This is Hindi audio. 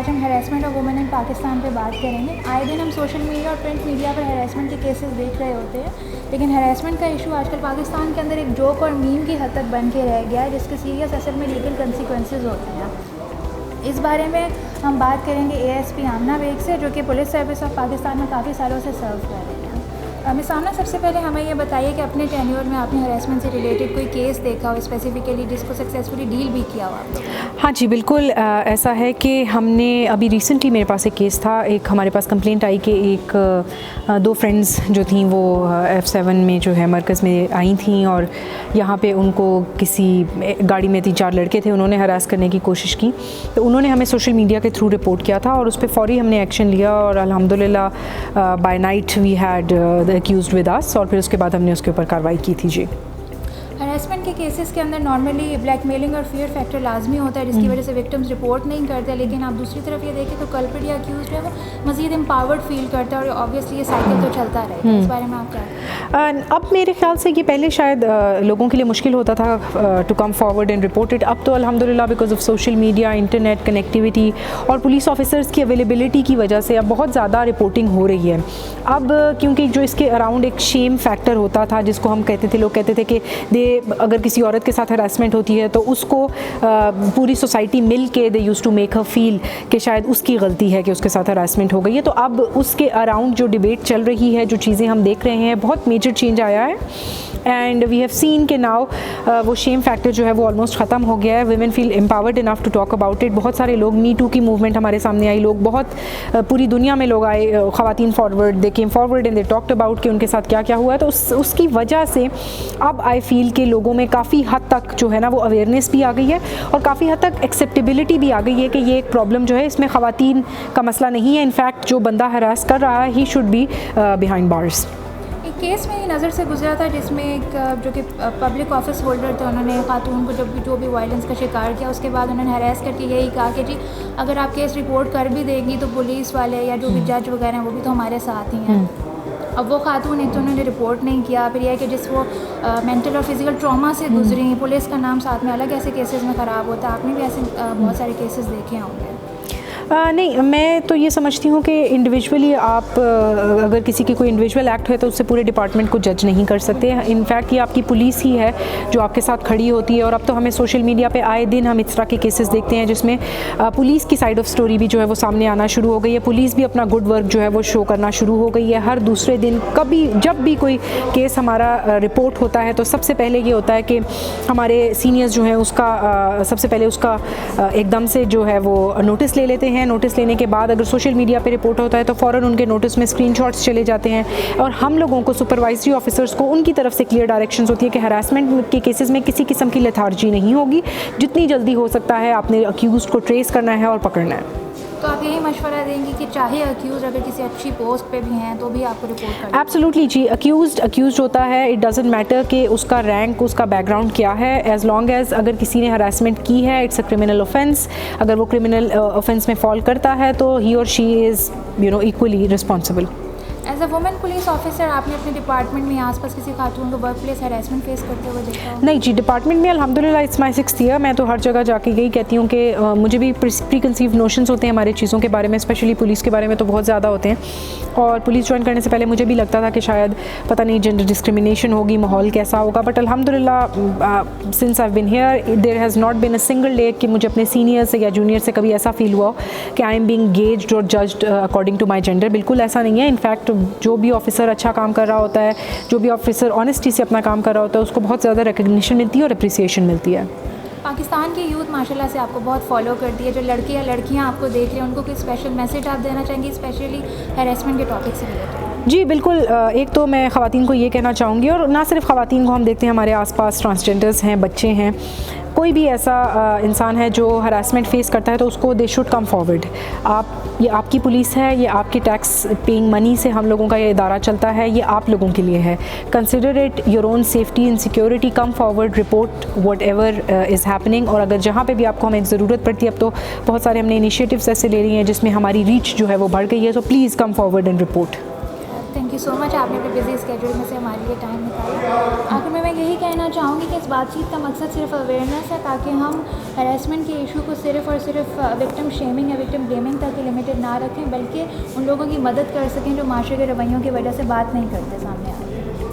आज हम harassment of women in Pakistan पे बात करेंगे। आए दिन हम सोशल मीडिया और प्रिंट मीडिया पर हैरेसमेंट के केसेस देख रहे होते हैं, लेकिन हैरेसमेंट का इशू आजकल पाकिस्तान के अंदर एक जोक और मीम की हद तक बन के रह गया है, जिसके सीरियस असल में लीगल कंसिक्वेंसेस होते हैं। इस बारे में हम बात करेंगे ASP आमना बेग से, जो कि पुलिस सर्विस ऑफ पाकिस्तान में काफ़ी सालों से सर्व कर रहे हैं। मिस आमना, सबसे पहले हमें ये बताइए कि अपने टेन्योर में आपने हैरेसमेंट से रिलेटेड कोई केस देखा हो स्पेसिफिकली, जिसको सक्सेसफुली डील भी किया हो आप लोगों ने? हाँ जी, बिल्कुल ऐसा है कि हमने अभी रिसेंटली मेरे पास एक केस था। एक हमारे पास कंप्लेंट आई कि एक दो फ्रेंड्स जो थी वो F7 में जो है मरकज़ में आई थी, और यहाँ पे उनको किसी गाड़ी में 3-4 लड़के थे, उन्होंने हरास करने की कोशिश की। तो उन्होंने हमें सोशल मीडिया के थ्रू रिपोर्ट किया था और उस पर फ़ौरी हमने एक्शन लिया, और अल्हम्दुलिल्लाह by night we had the accused with us, और फिर उसके बाद हमने उसके ऊपर कार्रवाई की थी। जी, हरासमेंट के केसेस के अंदर नॉर्मली ब्लैकमेलिंग और फियर फैक्टर लाजमी होता है, जिसकी वजह से विक्टिम्स रिपोर्ट नहीं करते। लेकिन आप दूसरी तरफ ये देखें तो कल्प्रिट या अक्यूज्ड है वो मज़ीद एम्पावर्ड फील करता है, और ऑब्वियसली ये साइकिल तो चलता रहेगा। इस बारे में आप क्या? अब मेरे ख्याल से कि पहले शायद लोगों के लिए मुश्किल होता था to come forward and report it. अब तो अल्हम्दुलिल्लाह because of social media, internet connectivity और पुलिस ऑफिसर्स की अवेलेबिलिटी की वजह से अब बहुत ज़्यादा रिपोर्टिंग हो रही है। अब क्योंकि जो इसके अराउंड एक शेम फैक्टर होता था, जिसको हम कहते थे, लोग कहते थे कि अगर किसी औरत के साथ हरासमेंट होती है तो उसको पूरी सोसाइटी मिल के they use to make her feel कि शायद उसकी गलती है कि उसके साथ हरासमेंट हो गई है। तो अब उसके अराउंड जो डिबेट चल रही है, जो चीज़ें हम देख रहे हैं, बहुत मेजर चेंज आया है। एंड वी हैव सीन कि नाउ वो शेम फैक्टर जो है वो ऑलमोस्ट ख़त्म हो गया है। Women feel empowered enough to talk about it. बहुत सारे लोग, मी टू की मूवमेंट हमारे सामने आई, लोग बहुत पूरी दुनिया में लोग आए, ख़वातीन forward, they came forward and they talked about कि उनके साथ क्या क्या हुआ है। तो उसकी वजह से अब आई फील कि लोगों में काफ़ी हद तक जो है ना वो अवेयरनेस भी आ गई है, और काफ़ी हद तक एक्सेप्टेबिलिटी भी आ गई है कि ये एक प्रॉब्लम जो है, इसमें ख़वातीन का मसला नहीं है। इनफैक्ट जो बंदा हरास कर रहा है, he should be behind bars. एक केस मेरी नज़र से गुजरा था जिसमें एक जो कि पब्लिक ऑफिस होल्डर थे, उन्होंने खातून को जो भी वायलेंस का शिकार किया, उसके बाद उन्होंने हरास करके यही कहा कि जी अगर आप केस रिपोर्ट कर भी देंगी तो पुलिस वाले या जो भी जज वगैरह हैं वो भी तो हमारे साथ ही हैं। अब वो खातून एक तो उन्होंने रिपोर्ट नहीं किया, फिर यह है कि जिस वो मेंटल और फिजिकल ट्रॉमा से गुजरी, पुलिस का नाम साथ में अलग ऐसे केसेस में ख़राब होता है। आपने भी ऐसे बहुत सारे केसेस देखे होंगे। नहीं, मैं तो ये समझती हूँ कि इंडिविजुअली आप अगर किसी की कोई इंडिविजुअल एक्ट है तो उससे पूरे डिपार्टमेंट को जज नहीं कर सकते। इनफैक्ट ये आपकी पुलिस ही है जो आपके साथ खड़ी होती है, और अब तो हमें सोशल मीडिया पे आए दिन हम इस तरह के केसेस देखते हैं जिसमें पुलिस की साइड ऑफ स्टोरी भी जो है वो सामने आना शुरू हो गई है। पुलिस भी अपना गुड वर्क जो है वो शो करना शुरू हो गई है। हर दूसरे दिन कभी जब भी कोई केस हमारा रिपोर्ट होता है तो सबसे पहले ये होता है कि हमारे सीनियर्स जो हैं उसका सबसे पहले उसका एकदम से जो है वो नोटिस ले लेते हैं। नोटिस लेने के बाद अगर सोशल मीडिया पे रिपोर्ट होता है तो फ़ौरन उनके नोटिस में स्क्रीनशॉट्स चले जाते हैं, और हम लोगों को, सुपरवाइजरी ऑफिसर्स को, उनकी तरफ से क्लियर डायरेक्शंस होती है कि हरासमेंट के केसेस में किसी किस्म की लेथार्जी नहीं होगी। जितनी जल्दी हो सकता है आपने अक्यूज़्ड को ट्रेस करना है और पकड़ना है। तो आप यही मशवरा देंगी कि चाहे अक्यूज़ अगर किसी अच्छी पोस्ट पे भी हैं तो भी आपको रिपोर्ट करना है? एब्सोल्युटली जी, अक्यूज़ होता है, इट डजंट मैटर कि उसका रैंक, उसका बैकग्राउंड क्या है, एज लॉन्ग एज अगर किसी ने हरासमेंट की है, इट्स अ क्रिमिनल ऑफेंस। अगर वो क्रिमिनल ऑफेंस में फॉल करता है तो ही और she is equally responsible. As a women police officer आपने अपने डिपार्टमेंट में आसपास किसी खातून को वर्क प्लेस हैरेसमेंट फेस करते हुए देखा हो? नहीं जी, डिपार्टमेंट में अल्हम्दुलिल्लाह इट्स माय 6th ईयर। मैं तो हर जगह जाके यही कहती हूँ कि मुझे भी प्री कंसीव नोशंस होते हैं हमारे चीज़ों के बारे में, स्पेशली पुलिस के बारे में तो बहुत ज़्यादा होते हैं। और पुलिस ज्वाइन करने से पहले मुझे भी लगता था कि शायद पता नहीं जेंडर डिस्क्रिमिनेशन होगी, माहौल कैसा होगा, बट अल्हम्दुलिल्लाह since I been here there has not been a single day कि मुझे अपने सीनियर से या जूनियर से कभी ऐसा फील हुआ कि आई एम बीइंग गेज्ड और judged according to my gender. बिल्कुल ऐसा नहीं है। इनफैक्ट जो भी ऑफिसर अच्छा काम कर रहा होता है, जो भी ऑफिसर ऑनेस्टी से अपना काम कर रहा होता है, उसको बहुत ज़्यादा रिकग्निशन मिलती है और अप्रिसिएशन मिलती है। पाकिस्तान की यूथ माशाल्लाह से आपको बहुत फॉलो करती है। जो लड़के या लड़कियां आपको देख रहे हैं उनको कोई स्पेशल मैसेज आप देना चाहेंगी, स्पेशली हैरेसमेंट के टॉपिक से रिलेटेड? जी बिल्कुल। एक तो मैं ख़वातीन को ये कहना चाहूँगी, और ना सिर्फ ख़वातीन को, हम देखते हैं हमारे आसपास ट्रांसजेंडर्स हैं, बच्चे हैं, कोई भी ऐसा इंसान है जो हरासमेंट फेस करता है तो उसको दे शुड कम फॉरवर्ड। ये आपकी पुलिस है, ये आपकी टैक्स पेइंग मनी से हम लोगों का ये इदारा चलता है, ये आप लोगों के लिए है। Consider it your own safety and security, come forward, report what ever is happening. और अगर जहाँ पे भी आपको हमें ज़रूरत पड़ती है, अब तो बहुत सारे हमने इनिशिएटिव्स ऐसे ले रही हैं जिसमें हमारी रीच जो है वो बढ़ गई है, तो please come forward and report. Thank you so much, आपने अपने बिजी स्केड्यूल में से हमारे लिए टाइम निकाला। आखिर में मैं यही कहना मैं चाहूँगी कि इस बातचीत का मकसद सिर्फ अवेयरनेस है, ताकि हम हैरेसमेंट के इशू को सिर्फ और सिर्फ विक्टिम शेमिंग या विक्टिम ब्लेमिंग तक ही लिमिटेड ना रखें, बल्कि उन लोगों की मदद कर सकें जो माशरे के रवैयों की वजह से बात नहीं करते सामने।